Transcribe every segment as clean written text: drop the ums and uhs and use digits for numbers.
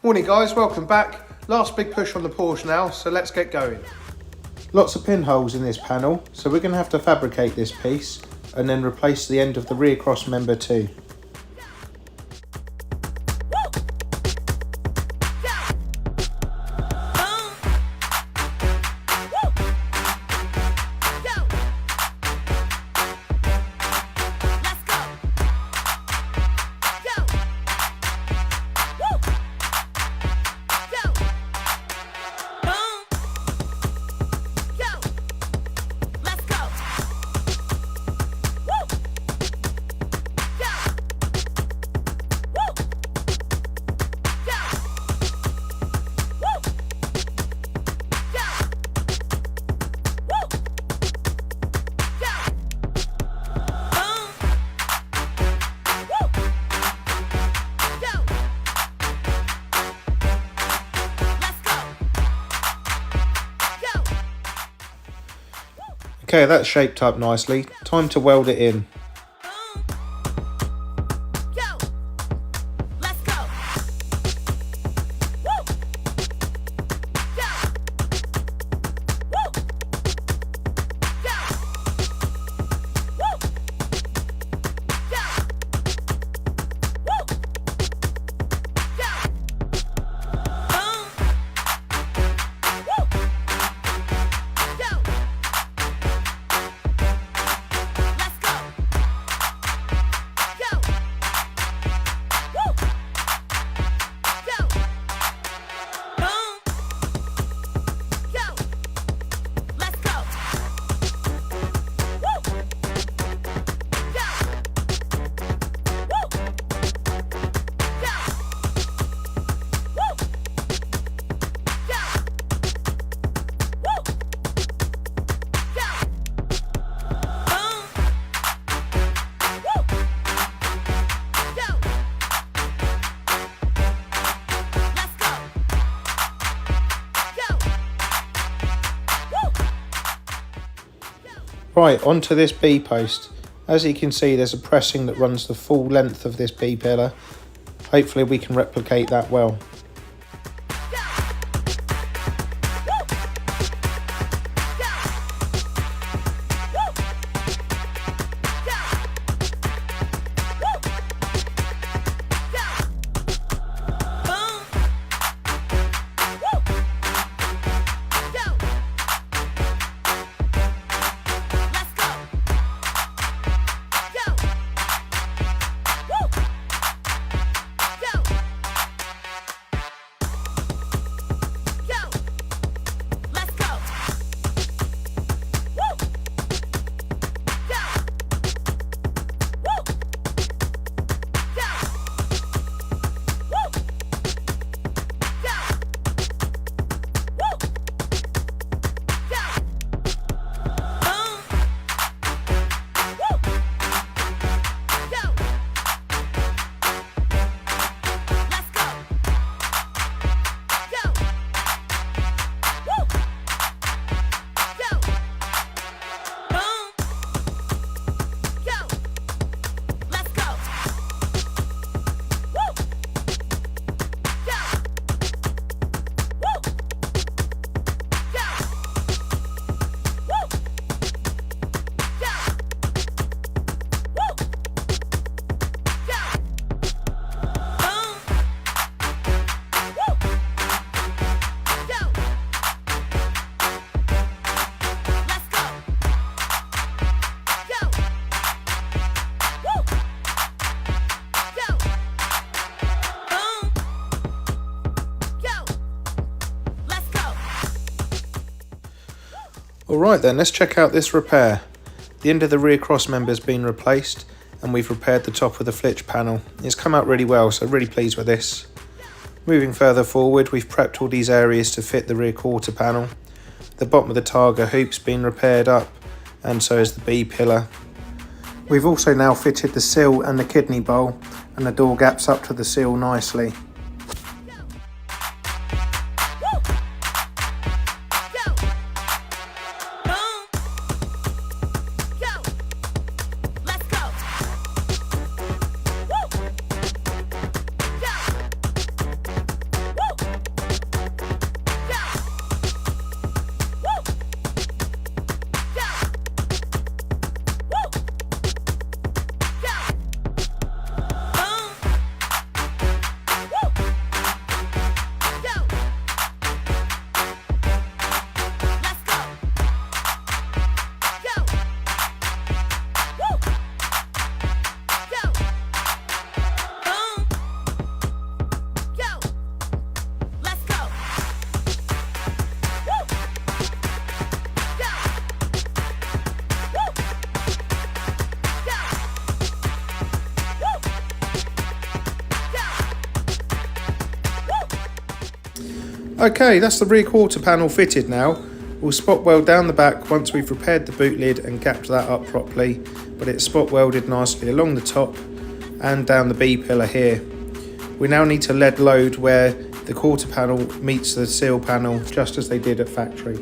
Morning guys, welcome back. Last big push on the Porsche now, so let's get going. Lots of pinholes in this panel, so we're going to have to fabricate this piece and then replace the end of the rear cross member too. Okay, that's shaped up nicely. Time to weld it in. Right, onto this B-post. As you can see, there's a pressing that runs the full length of this B-pillar. Hopefully we can replicate that well. Alright then, let's check out this repair. The end of the rear cross member has been replaced and we've repaired the top of the flitch panel. It's come out really well, so really pleased with this. Moving further forward, we've prepped all these areas to fit the rear quarter panel. The bottom of the targa hoop's been repaired up and so is the B pillar. We've also now fitted the sill and the kidney bowl and the door gaps up to the sill nicely. Okay, that's the rear quarter panel fitted now. We'll spot weld down the back once we've repaired the boot lid and gapped that up properly, but it's spot welded nicely along the top and down the B pillar here. We now need to lead load where the quarter panel meets the seal panel, just as they did at factory.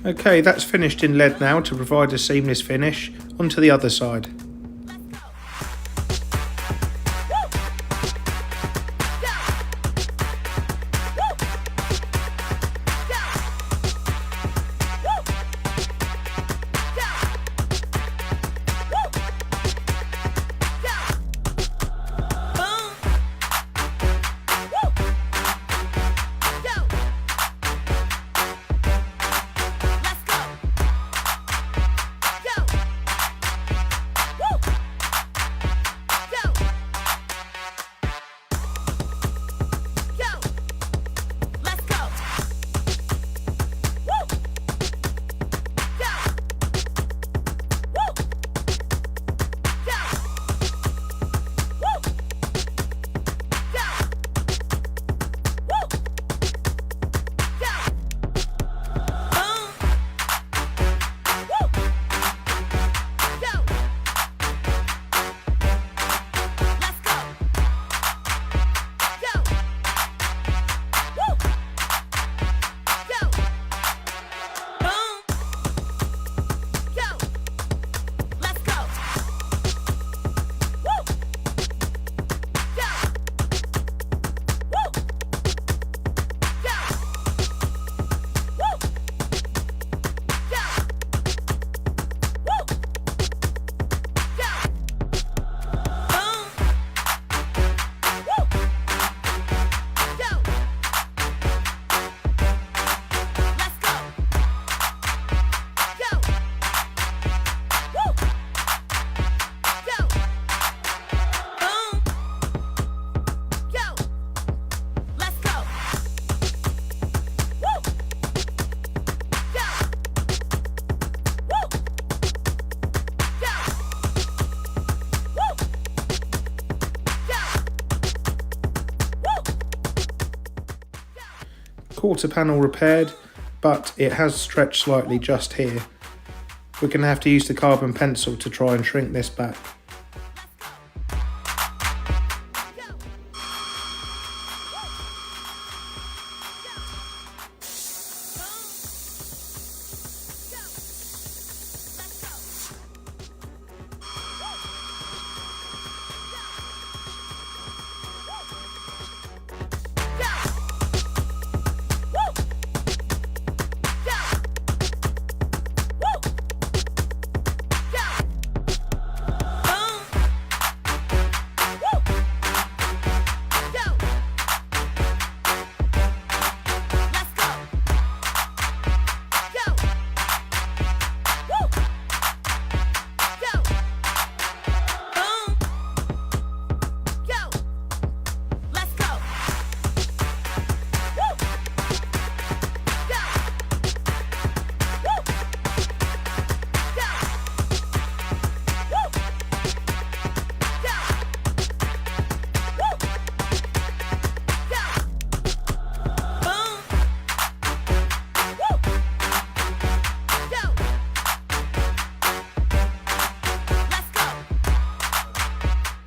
Okay, that's finished in lead now to provide a seamless finish. Onto the other side. Quarter panel repaired, but it has stretched slightly just here. We're going to have to use the carbon pencil to try and shrink this back.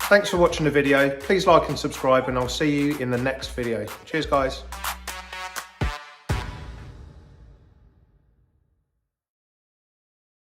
Thanks for watching the video. Please like and subscribe, and I'll see you in the next video. Cheers guys.